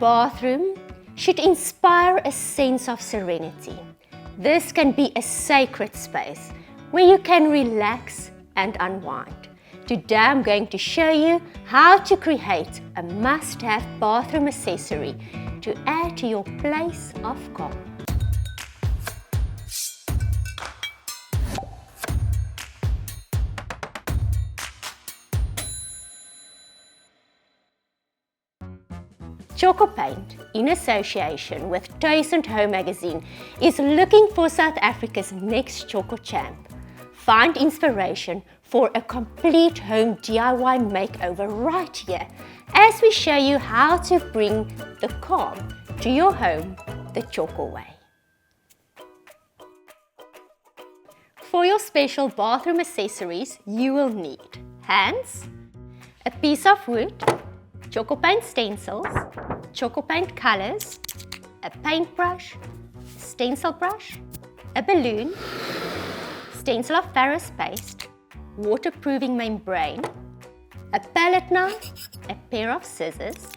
bathroom should inspire a sense of serenity. This can be a sacred space where you can relax and unwind. Today I'm going to show you how to create a must-have bathroom accessory to add to your place of calm. Tjhoko Paint, in association with Taste and Home magazine, is looking for South Africa's next Tjhoko Champ. Find inspiration for a complete home DIY makeover right here as we show you how to bring the calm to your home the Tjhoko way. For your special bathroom accessories, you will need hands, a piece of wood, Tjhoko Paint stencils, Tjhoko Paint colors, a paintbrush, a stencil brush, a balloon, stencil of Ferrous paste, waterproofing membrane, a palette knife, a pair of scissors,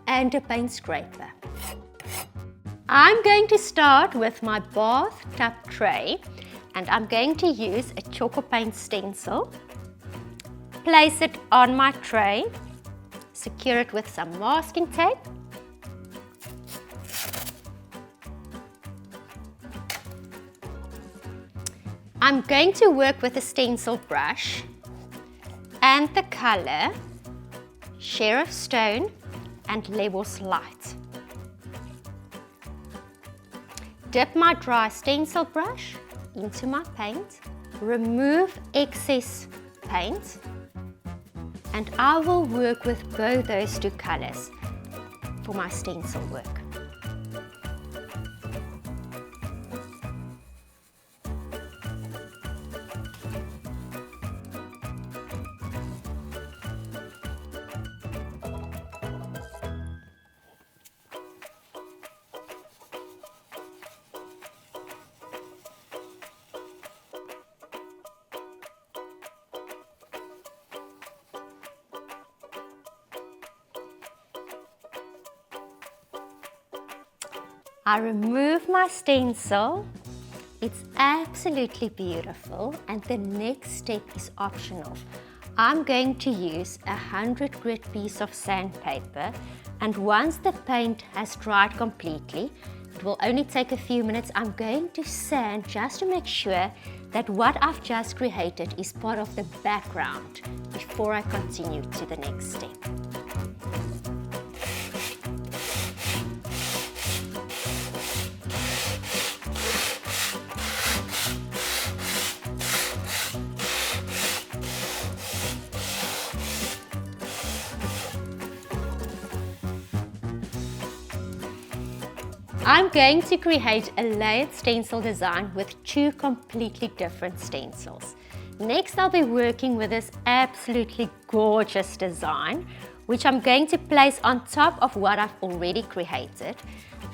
and a paint scraper. I'm going to start with my bathtub tray, and I'm going to use a Tjhoko Paint stencil. Place it on my tray. Secure it with some masking tape. I'm going to work with a stencil brush and the color Sheriff Stone and Levels Light. Dip my dry stencil brush into my paint, remove excess paint, and I will work with both those two colors for my stencil work. I remove my stencil. It's absolutely beautiful, and the next step is optional. I'm going to use a 100 grit piece of sandpaper, and once the paint has dried completely, it will only take a few minutes, I'm going to sand just to make sure that what I've just created is part of the background before I continue to the next step. I'm going to create a layered stencil design with two completely different stencils. Next, I'll be working with this absolutely gorgeous design, which I'm going to place on top of what I've already created.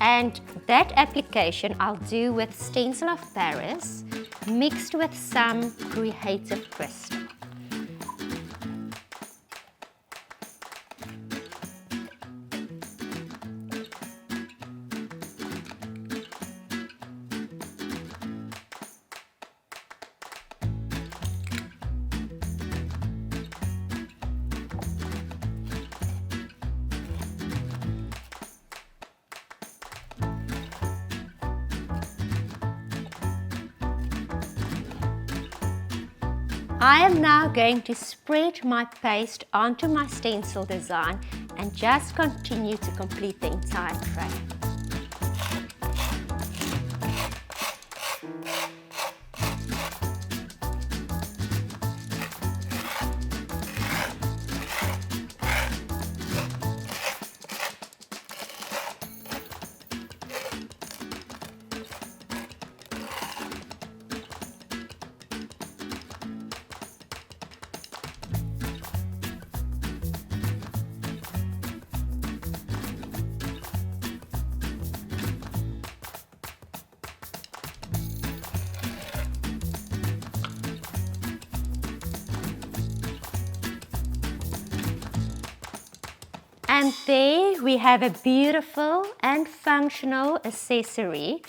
And that application I'll do with stencil of Paris mixed with some creative crystal. I am now going to spread my paste onto my stencil design and just continue to complete the entire tray. And there we have a beautiful and functional accessory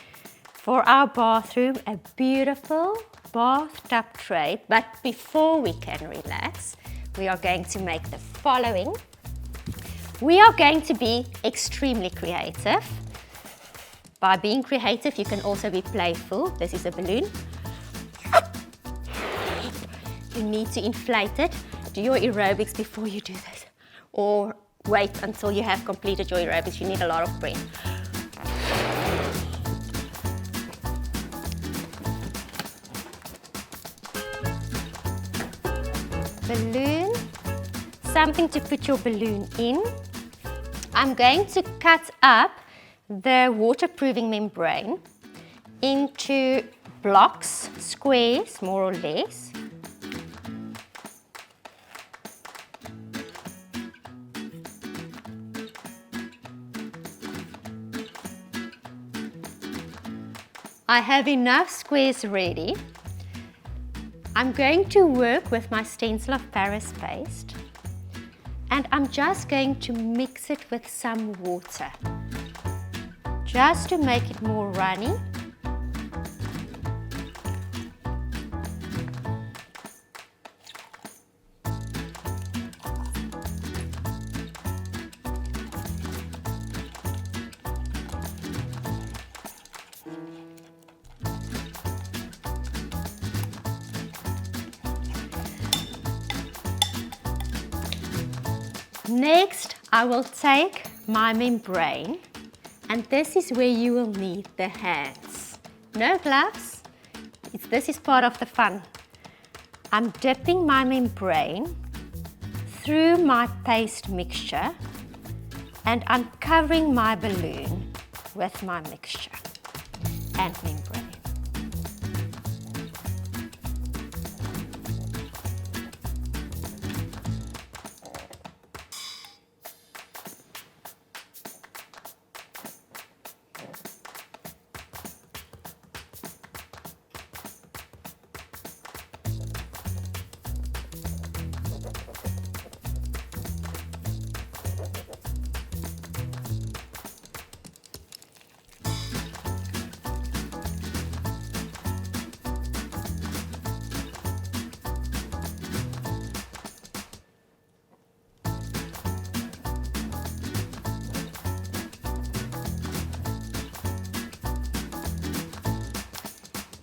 for our bathroom, a beautiful bathtub tray. But before we can relax, we are going to make the following. We are going to be extremely creative. By being creative, you can also be playful. This is a balloon. You need to inflate it. Do your aerobics before you do this. Or wait until you have completed your aerobics. You need a lot of breath. Balloon, something to put your balloon in. I'm going to cut up the waterproofing membrane into blocks, squares more or less. I have enough squares ready. I'm going to work with my stencil of Paris paste, and I'm just going to mix it with some water, just to make it more runny. Next, I will take my membrane, and this is where you will need the hands. No gloves, this is part of the fun. I'm dipping my membrane through my paste mixture, and I'm covering my balloon with my mixture and membrane.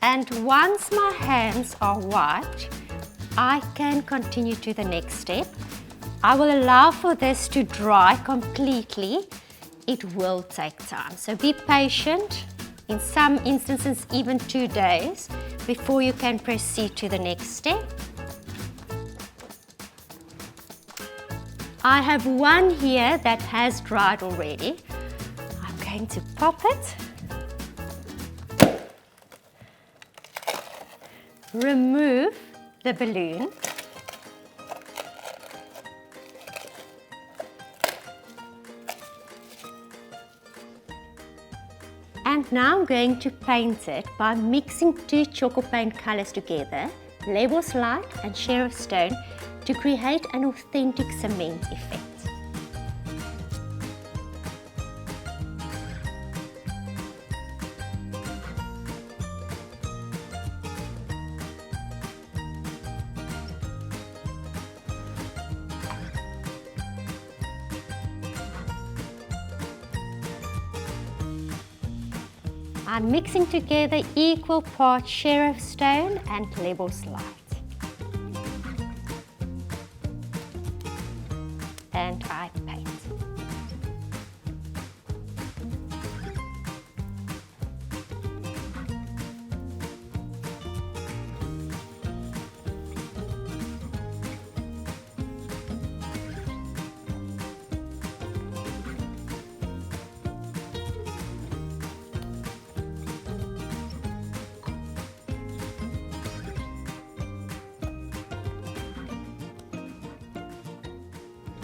And once my hands are wiped, I can continue to the next step. I will allow for this to dry completely. It will take time, so be patient. In some instances, even 2 days before you can proceed to the next step. I have one here that has dried already. I'm going to pop it. Remove the balloon. And now I'm going to paint it by mixing 2 Tjhoko paint colors together, Labels Light and Sheriff Stone, to create an authentic cement effect. I'm mixing together equal parts Sheriff Stone and Labels Light. And I paint.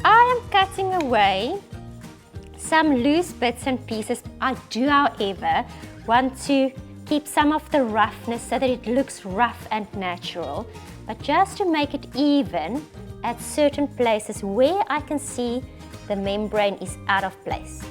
I am cutting away some loose bits and pieces. I do, however, want to keep some of the roughness so that it looks rough and natural, but just to make it even at certain places where I can see the membrane is out of place.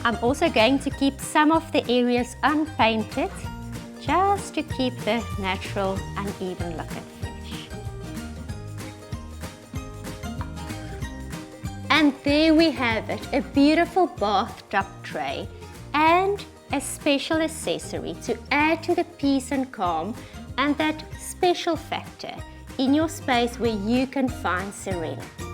I'm also going to keep some of the areas unpainted, just to keep the natural uneven look and finish. And there we have it, a beautiful bathtub tray and a special accessory to add to the peace and calm and that special factor in your space where you can find serenity.